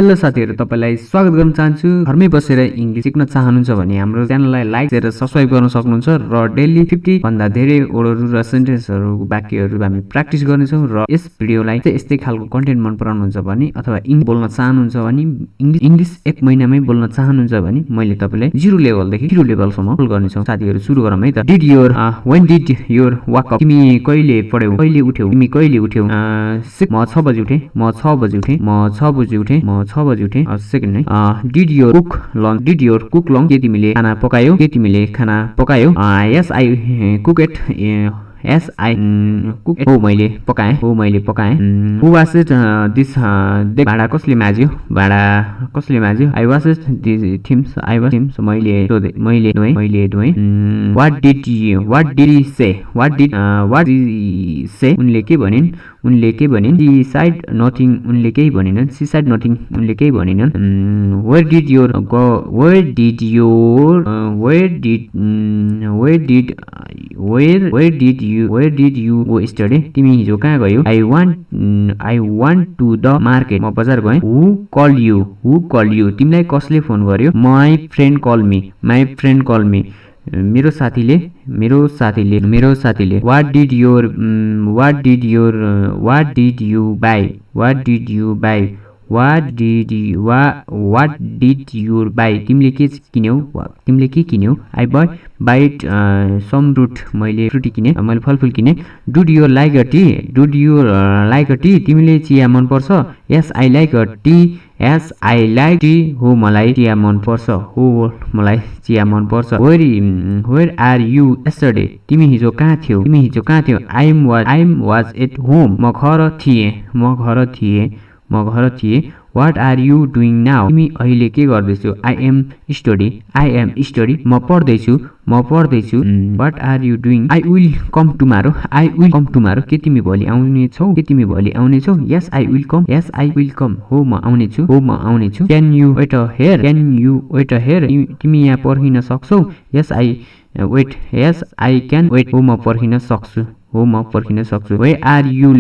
Hello साथीहरु, तपाईलाई स्वागत गर्न चाहन्छु। घरमै बसेर इंग्लिश सिक्न चाहनुहुन्छ भने हाम्रो च्यानललाई लाइक र सब्स्क्राइब गर्न सक्नुहुन्छ र डेली 50 भन्दा धेरै वर्डहरु र सेन्टेन्सहरु वाक्यहरु हामी प्र्याक्टिस गर्नेछौं र यस भिडियोलाई यस्तै खालको कन्टेन्ट मन पराउनुहुन्छ भने अथवा इंग्लिश बोल्न चाहनुहुन्छ भने इंग्लिश एक महिनामै बोल्न चाहनुहुन्छ भने मैले तपाईलाई 0 लेभलदेखि 0 लेभलसम्म बोल गर्नेछौं। साथीहरु सुरु गरौँ है त। when did your wake up? तिमी कहिले पढ्यौ? कहिले उठ्यौ? तिमी कहिले उठ्यौ? म 6 बजे उठे। म 6 बजे उठे। म 6 बजे उठे। म 6 बजे उठे। सेकेन्ड है। Did your cook lunch? Did your cook lunch? के तिमीले खाना पकायौ? के तिमीले खाना पकायौ? Yes I cook it. Yes, I cook it. हो मैले पकाएँ। हो मैले पकाएँ। Who was it? This भाडा कसले माझ्यो? भाडा कसले माझ्यो? I was it. These themes. I was themes. मैले धोएँ। मैले धोएँ। What did he say? What did he say? उनले के भनिन्? उनले के भनिन्? She said nothing. उनले केही भनिनन्। She said nothing. उनले केही भनिनन्। Where did you go yesterday? तिमी हिजो कहाँ गयौ? I went to the market. म बजार गएँ। Who called you? तिमीलाई कसले फोन गर्यो? My friend called me. मेरो साथीले What did you buy? तिमीले के किन्यौ? I bought some fruit. मैले फ्रुटी किने। मैले फलफुल किने। Did you like a tea? तिमीले चिया मन पर्छ? Yes, I like a tea. हो मलाई चिया मन पर्छ। Where are you yesterday? तिमी हिजो कहाँ थियौ? I was at home. म घर थिए। What are you doing now? तिमी अहिले के गर्दैछौ? I am study. म पढ्दैछु। What are you doing? I will come tomorrow. के तिमी भोलि आउनेछौ? Yes, I will come. हो म आउनेछु। Can you wait here? तिमी यहाँ पर्खिन सक्छौ? Yes, I can wait. हो म पर्खिन सक्छु। Why are you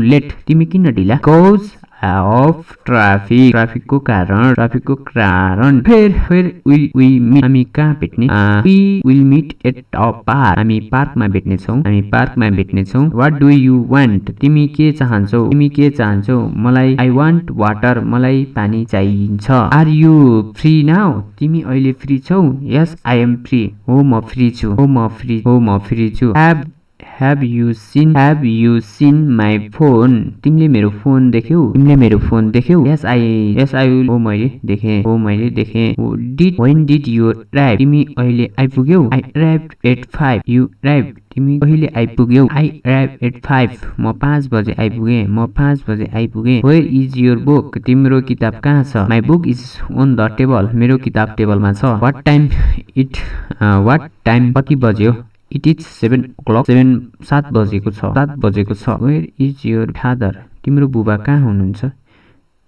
late? तिमी किन ढिला? Because of traffic. ट्राफिकको कारण। Where will we meet? हामी कहाँ भेट्ने? We will meet at a park. हामी पार्कमा भेट्नेछौँ। What do you want? तिमी के चाहन्छौ? मलाई I want water. मलाई पानी चाहिन्छ। Are you free now? तिमी अहिले फ्री छौ? Yes, I am free. हो म फ्री छु। Have you seen my phone? तिमीले मेरो फोन देख्यौ? Yes, I will. हो मैले देखेँ। When did you arrive? तिमी अहिले आइपुग्यौ? I arrived at 5. You arrived. तिमी कहिले आइपुग्यौ? I arrived at 5. म 5 बजे आइपुगे। Where is your book? तिम्रो किताब कहाँ छ? My book is on the table. मेरो किताब टेबलमा छ। What time? कति बज्यो? It is 7 o'clock. 7 बजेको छ। Where is your father? तिम्रो बुबा कहाँ हुनुहुन्छ?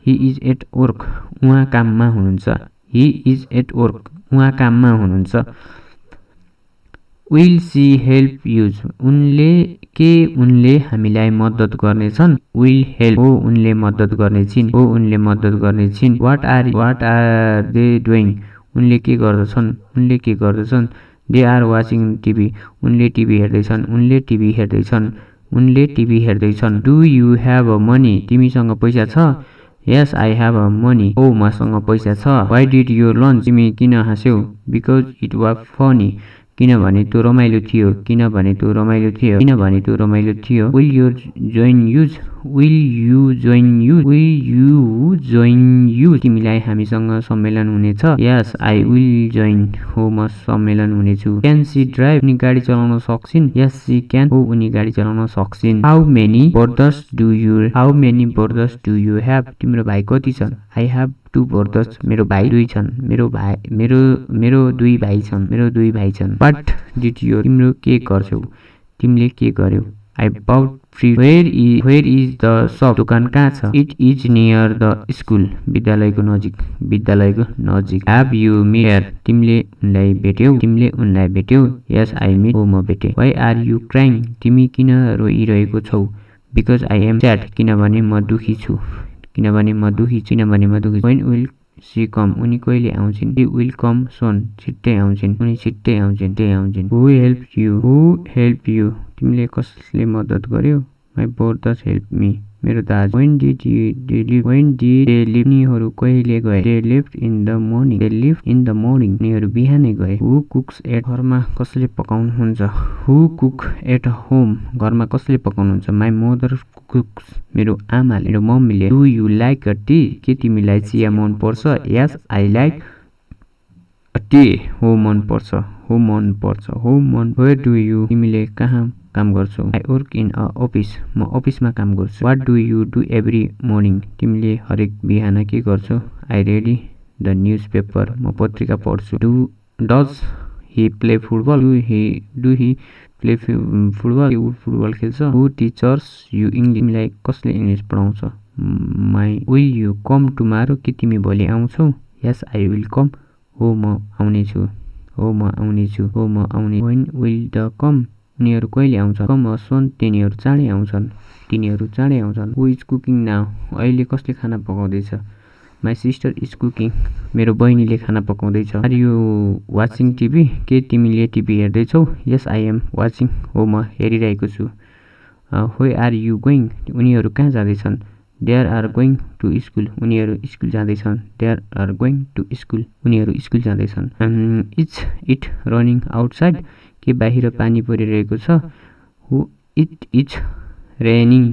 He is at work. उहाँ काममा हुनुहुन्छ। Will she help you? उनले हामीलाई मद्दत गर्नेछन्? Will help. हो उनले मद्दत गर्नेछिन्। What are they doing? उनले के गर्दछन्? They are watching TV. उनले TV हेर्दैछन्। Do you have money? तिमीसँग पैसा छ? Yes, I have money. हो मसँग पैसा छ। Why did you laugh? तिमी किन हाँस्यौ? Because it was funny. किनभने त्यो रमाइलो थियो। Will you join us? तिमीलाई हामीसँग सम्मेलन हुनेछ? Yes, I will join. हो म सम्मेलन हुनेछु। Can she drive? उनी गाडी चलाउन सक्छिन्? Yes, she can. हो उनी गाडी चलाउन सक्छिन्। How many brothers do you have? तिम्रो भाइ कति छन्? I have 2 brothers. मेरो भाइ 2 छन्। मेरो 2 भाइ छन्। What did you? तिम्रो के गर्छौ? तिमीले के गर्यौ? I bought fruit. Where is the shop? दोकान कहाँ छ? It is near the school. विद्यालयको नजिक। Have you met her? तिमीले उनलाई भेट्यौ? Yes, I met. हो म भेटे। Why are you crying? तिमी किन रोइरहेको छौ? Because I am sad. किनभने म दुखी छु। किनभने म दुखी छु किनभने म दुखी छु when will she come उनी कहिले आउँछिन् she will come soon छिट्टै आउँछिन् उनी छिट्टै आउँछिन् who help you तिमीले कसले मद्दत गर्यो my brothers help me मेरो दाजु when did they leave उनीहरू कहिले गए they left in the morning उनीहरू बिहानै गए who cooks at घरमा कसले पकाउनुहुन्छ who cook at home घरमा कसले पकाउनुहुन्छ my mother cooks मेरो आमाले मेरो मम्मीले do you like a tea के तिमीलाई चिया मन पर्छ yes I like a tea हो मन पर्छ where do you तिमीले कहाँ काम गर्छौ I work in a office म अफिसमा काम गर्छु what do you do every morning तिमीले हरेक बिहान के गर्छौ I read the newspaper म पत्रिका पढ्छु does he play football do he play football football खेल्छ who teaches you English तिमीलाई कसले इंग्लिश पढाउँछ will you come tomorrow के तिमी भोलि आउँछौ yes I will come हो म आउनेछु when will the come उनीहरू कहिले आउँछन् come soon तिनीहरू चाँडै आउँछन् who is cooking now अहिले कसले खाना पकाउँदैछ my sister is cooking मेरो बहिनीले खाना पकाउँदैछ are you watching TV के तिमीले TV हेर्दैछौ yes I am watching हो म हेरिरहेको छु where are you going उनीहरू कहाँ जाँदैछन् they are going to school उनीहरू स्कुल जाँदैछन् उनीहरू स्कुल जाँदैछन् is it running outside के बाहिर पानी परिरहेको छ it is raining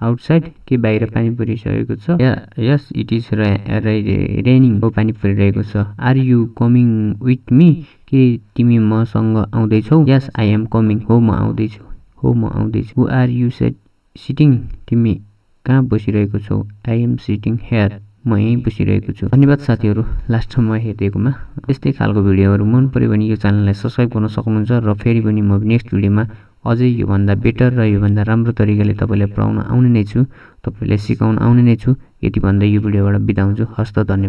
outside के बाहिर पानी परिरहेको छ yes it is raining हो पानी परिरहेको छ are you coming with me के तिमी मसँग आउँदैछौ yes I am coming हो म आउँदैछु who are you sitting तिमी कहाँ बसिरहेको छौ I am sitting here म यहीँ बसिरहेको छु धन्यवाद साथीहरू लास्टसम्म हेरिदिएकोमा यस्तै खालको भिडियोहरू मन पर्यो भने यो च्यानललाई सब्स्क्राइब गर्न सक्नुहुन्छ र फेरि पनि म नेक्स्ट भिडियोमा अझै योभन्दा बेटर र योभन्दा राम्रो तरिकाले तपाईलाई पढाउन आउने नै छु तपाईलाई सिकाउन आउने नै छु यति भन्दै यो भिडियोबाट बिदा हुन्छु हस्त धन्यवाद।